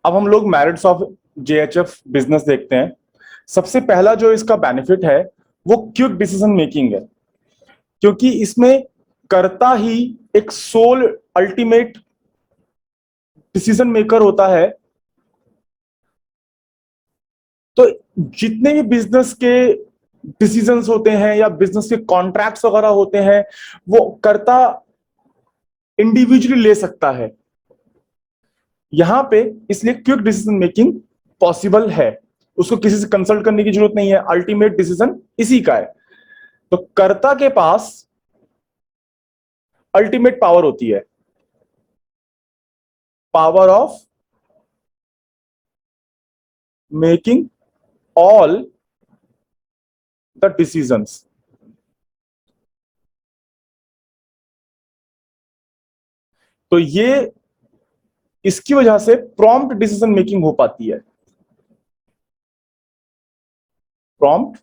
अब हम लोग मेरिट्स ऑफ जेएचएफ बिजनेस देखते हैं। सबसे पहला जो इसका बेनिफिट है वो क्विक डिसीजन मेकिंग है, क्योंकि इसमें कर्ता ही एक सोल अल्टीमेट डिसीजन मेकर होता है। तो जितने भी बिजनेस के डिसीजंस होते हैं या बिजनेस के कॉन्ट्रैक्ट्स वगैरह होते हैं वो कर्ता इंडिविजुअली ले सकता है यहां पे, इसलिए क्विक डिसीजन मेकिंग पॉसिबल है। उसको किसी से कंसल्ट करने की जरूरत नहीं है, अल्टीमेट डिसीजन इसी का है। तो कर्ता के पास अल्टीमेट पावर होती है, power of making all the decisions. तो ये इसकी वजह से प्रॉम्प्ट डिसीजन मेकिंग हो पाती है। Prompt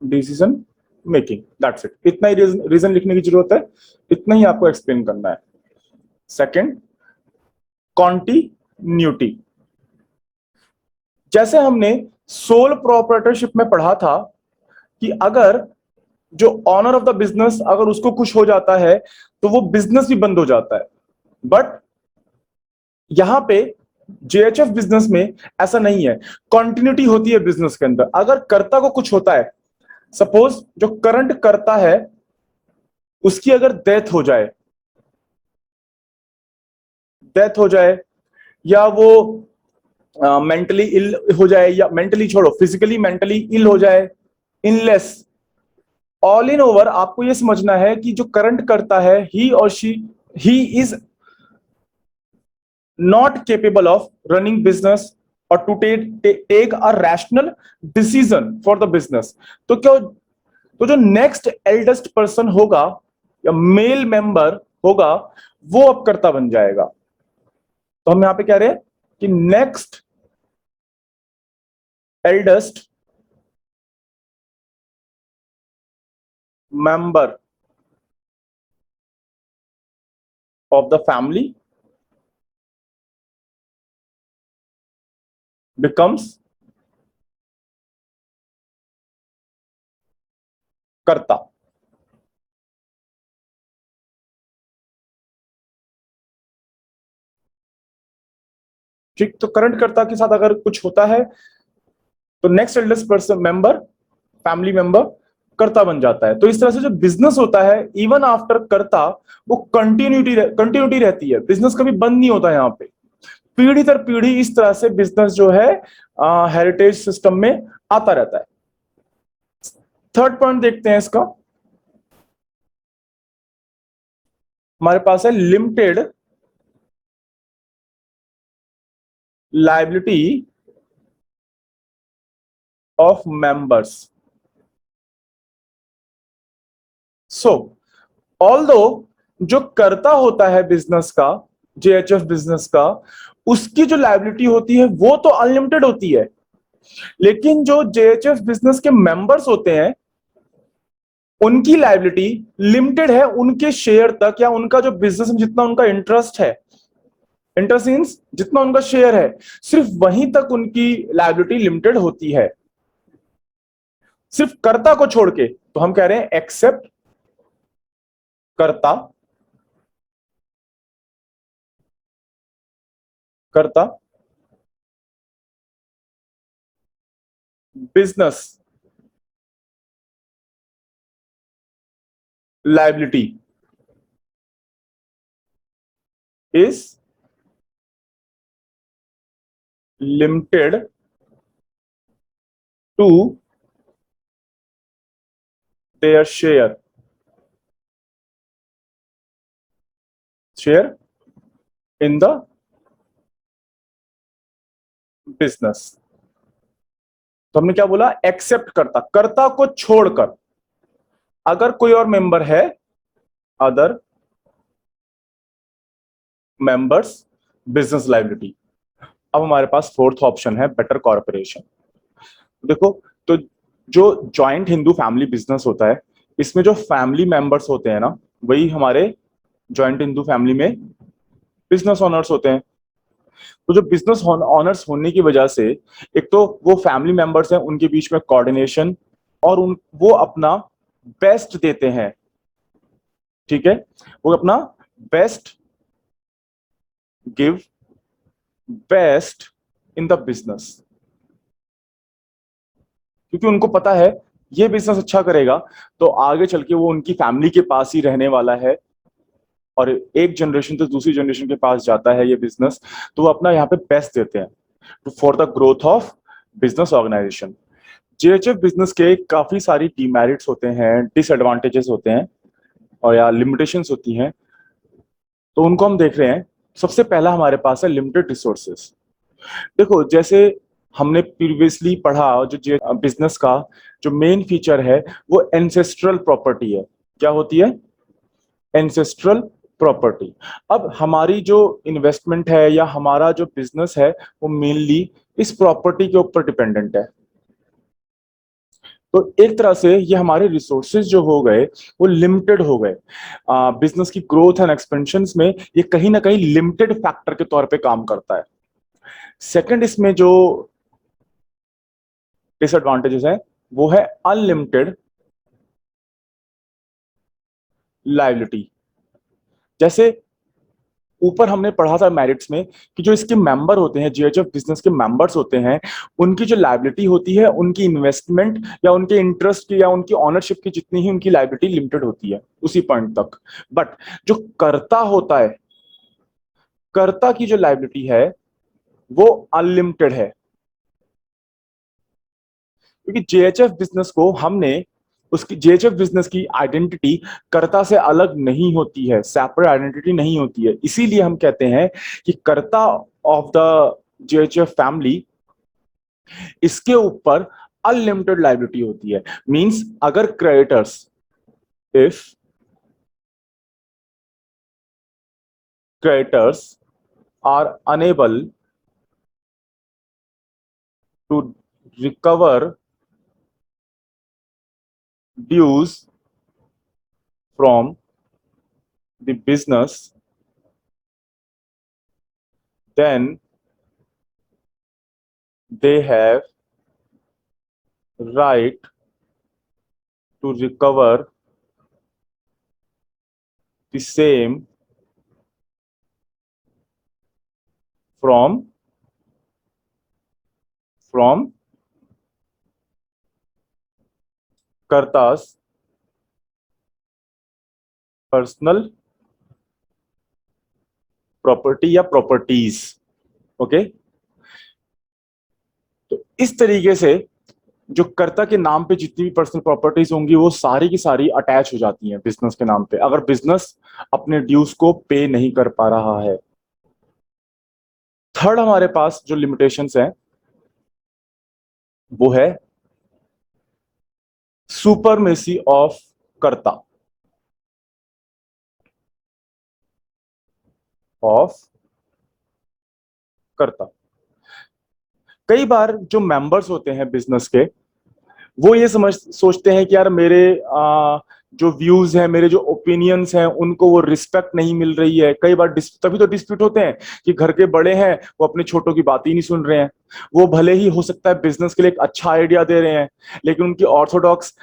decision making, that's it. इतना ही रीजन लिखने की जरूरत है, इतना ही आपको एक्सप्लेन करना है। Second, continuity. जैसे हमने सोल प्रोप्राइटरशिप में पढ़ा था कि अगर जो ऑनर ऑफ द बिजनेस अगर उसको कुछ हो जाता है तो वो बिजनेस भी बंद हो जाता है। बट यहां पे जेएचएफ बिजनेस में ऐसा नहीं है, कंटिन्यूटी होती है बिजनेस के अंदर। अगर कर्ता को कुछ होता है, सपोज जो करंट कर्ता है उसकी अगर डेथ हो जाए या वो मेंटली इल हो जाए, या मेंटली छोड़ो फिजिकली मेंटली इल हो जाए, इनलेस, ऑल इन ओवर आपको यह समझना है कि जो करंट करता है ही और she, he is not capable of running business और to take a rational decision for the business. तो क्या, तो जो नेक्स्ट एल्डेस्ट पर्सन होगा या मेल मेंबर होगा वो अब कर्ता बन जाएगा। तो हम यहां पे कह रहे हैं कि next eldest member of the family becomes कर्ता। ठीक, तो करंट कर्ता के साथ अगर कुछ होता है तो next eldest person member, family member कर्ता बन जाता है। तो इस तरह से जो बिजनेस होता है इवन आफ्टर कर्ता वो कंटिन्यूटी रहती है, बिजनेस कभी बंद नहीं होता। यहां पे पीढ़ी दर पीढ़ी इस तरह से बिजनेस जो है हेरिटेज सिस्टम में आता रहता है। थर्ड पॉइंट देखते हैं इसका, हमारे पास है limited liability of members. So although जो कर्ता होता है बिजनेस का, जेएचएफ बिजनेस का, उसकी जो लायबिलिटी होती है वो तो अनलिमिटेड होती है, लेकिन जो जेएचएफ बिजनेस के मेंबर्स होते हैं उनकी लायबिलिटी लिमिटेड है उनके शेयर तक, या उनका जो बिजनेस में जितना उनका इंटरेस्ट है, इंटरेस्ट मींस जितना उनका शेयर है, सिर्फ वहीं तक उनकी लायबिलिटी लिमिटेड होती है, सिर्फ कर्ता को छोड़ के। तो हम कह रहे हैं except karta, karta business liability is limited to their share in the business। तो हमने क्या बोला, एक्सेप्ट करता, कर्ता को छोड़कर अगर कोई और मेंबर है, अदर मेंबर्स बिजनेस लायबिलिटी। अब हमारे पास फोर्थ ऑप्शन है बेटर कॉर्पोरेशन। देखो, तो जो जॉइंट हिंदू फैमिली बिजनेस होता है इसमें जो फैमिली मेंबर्स होते हैं ना, वही हमारे जॉइंट हिंदू फैमिली में बिजनेस ऑनर्स होते हैं। तो जो बिजनेस ऑनर्स होने की वजह से एक तो वो फैमिली मेंबर्स हैं, उनके बीच में कोऑर्डिनेशन और उन वो अपना बेस्ट देते हैं। ठीक है, वो अपना best give best in the business, क्योंकि उनको पता है ये बिजनेस अच्छा करेगा तो आगे चल के वो उनकी फैमिली के पास ही रहने वाला है और एक जनरेशन से दूसरी जनरेशन के पास जाता है ये बिजनेस। तो वो अपना यहाँ पे बेस्ट देते हैं for the growth of business organization. JHF business के काफी सारी डीमेरिट्स होते हैं, डिसएडवांटेजेस होते हैं और या लिमिटेशंस होती हैं, तो उनको हम देख रहे हैं। सबसे पहला हमारे पास है लिमिटेड रिसोर्सेस। देखो, जैसे हमने प्रीवियसली पढ़ा, जो बिजनेस का जो मेन फीचर है वो एंसेस्ट्रल प्रॉपर्टी है। क्या होती है? Ancestral property. अब हमारी जो इन्वेस्टमेंट है या हमारा जो बिजनेस है वो मेनली इस प्रॉपर्टी के ऊपर डिपेंडेंट है। तो एक तरह से ये हमारे रिसोर्सेज जो हो गए वो लिमिटेड हो गए। बिजनेस की ग्रोथ एंड एक्सपेंशन में ये कहीं ना कहीं लिमिटेड फैक्टर के तौर पे काम करता है। सेकंड, इसमें जो डिसएडवांटेजेस है वो है अनलिमिटेड लायबिलिटी। जैसे ऊपर हमने पढ़ा था मेरिट्स में कि जो इसके मेंबर होते हैं, जीएचएफ बिजनेस के मेंबर्स होते हैं, उनकी जो लायबिलिटी होती है, उनकी इन्वेस्टमेंट या उनके इंटरेस्ट की या उनकी ऑनरशिप की जितनी ही उनकी लायबिलिटी लिमिटेड होती है उसी पॉइंट तक। बट जो कर्ता होता है, कर्ता की जो लायबिलिटी है वो अनलिमिटेड है, क्योंकि जेएचएफ बिजनेस को हमने उसकी जेएचएफ बिजनेस की आइडेंटिटी कर्ता से अलग नहीं होती है, सेपरेट आइडेंटिटी नहीं होती है। इसीलिए हम कहते हैं कि कर्ता ऑफ द जेएचएफ फैमिली, इसके ऊपर अनलिमिटेड लाइबिलिटी होती है। मींस अगर creditors, if creditors are unable to recover dues from the business, then they have right to recover the same from from कर्तास पर्सनल प्रॉपर्टी या प्रॉपर्टीज। ओके, तो इस तरीके से जो कर्ता के नाम पे जितनी भी पर्सनल प्रॉपर्टीज होंगी वो सारी की सारी अटैच हो जाती हैं बिजनेस के नाम पे, अगर बिजनेस अपने ड्यूज को पे नहीं कर पा रहा है। थर्ड, हमारे पास जो लिमिटेशंस हैं वो है सुपरमेसी ऑफ कर्ता, ऑफ कर्ता। कई बार जो मेंबर्स होते हैं बिजनेस के, वो ये सोचते हैं कि यार मेरे जो व्यूज हैं, मेरे जो ओपिनियंस हैं, उनको वो रिस्पेक्ट नहीं मिल रही है। कई बार तभी तो डिस्प्यूट होते हैं कि घर के बड़े हैं वो अपने छोटों की बात ही नहीं सुन रहे हैं। वो भले ही हो सकता है बिजनेस के लिए एक अच्छा आइडिया दे रहे हैं, लेकिन उनकी ऑर्थोडॉक्स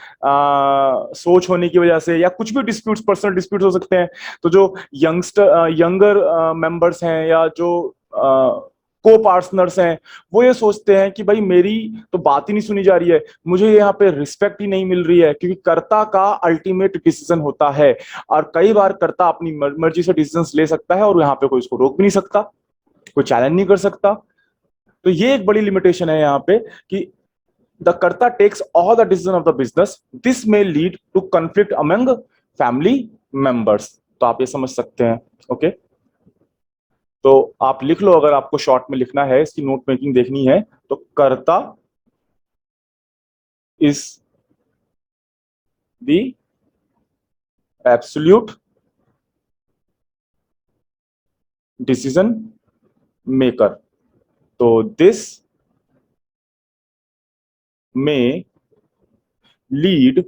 सोच होने की वजह से या कुछ भी डिस्प्यूट्स, पर्सनल डिस्प्यूट हो सकते हैं। तो जो यंगर मेंबर्स हैं या जो को पार्टनर्स हैं, वो ये सोचते हैं कि भाई मेरी तो बात ही नहीं सुनी जा रही है, मुझे यहाँ पे रिस्पेक्ट ही नहीं मिल रही है, क्योंकि कर्ता का अल्टीमेट डिसीजन होता है। और कई बार कर्ता अपनी मर्जी से डिसीजन ले सकता है और यहाँ पे कोई इसको रोक भी नहीं सकता, कोई चैलेंज नहीं कर सकता। तो ये एक बड़ी लिमिटेशन है यहाँ पे कि the karta takes all the decision of the business, this may lead to conflict among family members. तो आप ये समझ सकते हैं। ओके, तो आप लिख लो, अगर आपको शॉर्ट में लिखना है, इसकी नोट मेकिंग देखनी है, तो karta is the absolute decision maker. तो this may lead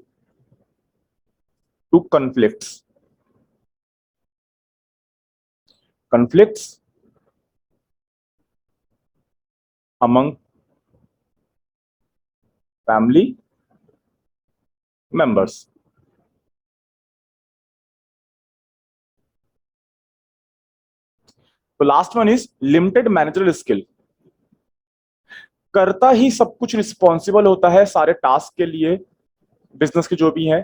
to conflicts. conflicts among family members. The last one is limited managerial skill. करता ही सब कुछ रिस्पॉन्सिबल होता है सारे टास्क के लिए, बिजनेस के जो भी है,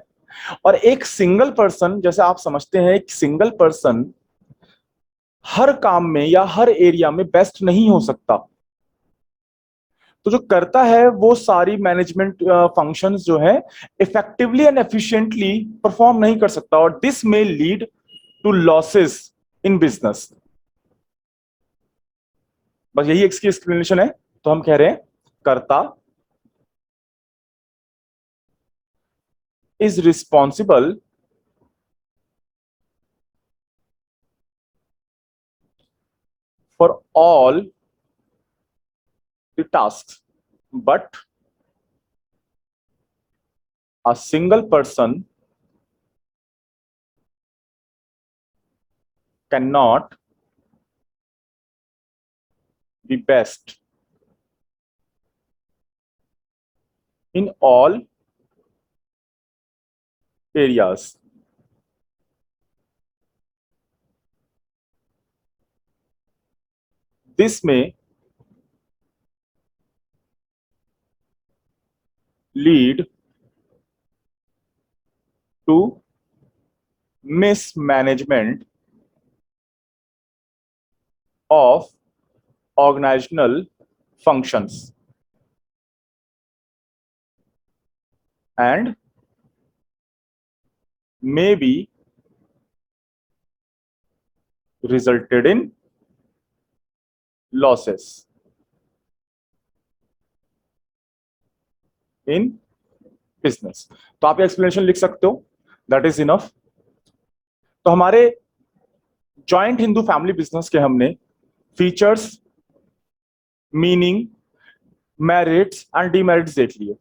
और एक सिंगल पर्सन, जैसे आप समझते हैं, एक सिंगल पर्सन हर काम में या हर एरिया में बेस्ट नहीं हो सकता। तो जो करता है वो सारी मैनेजमेंट फंक्शंस जो है इफेक्टिवली एंड एफिशिएंटली परफॉर्म नहीं कर सकता, और this may lead to losses in business. बस यही इसकी एक्सप्लेनेशन है। तो हम कह रहे हैं कर्ता is responsible for all the task, but a single person cannot be best in all areas. This may lead to mismanagement of organizational functions and may be resulted in losses in business. तो आप explanation लिख सकते हो, that is enough. तो हमारे joint Hindu family business के हमने features, meaning, merits and demerits देख लिए।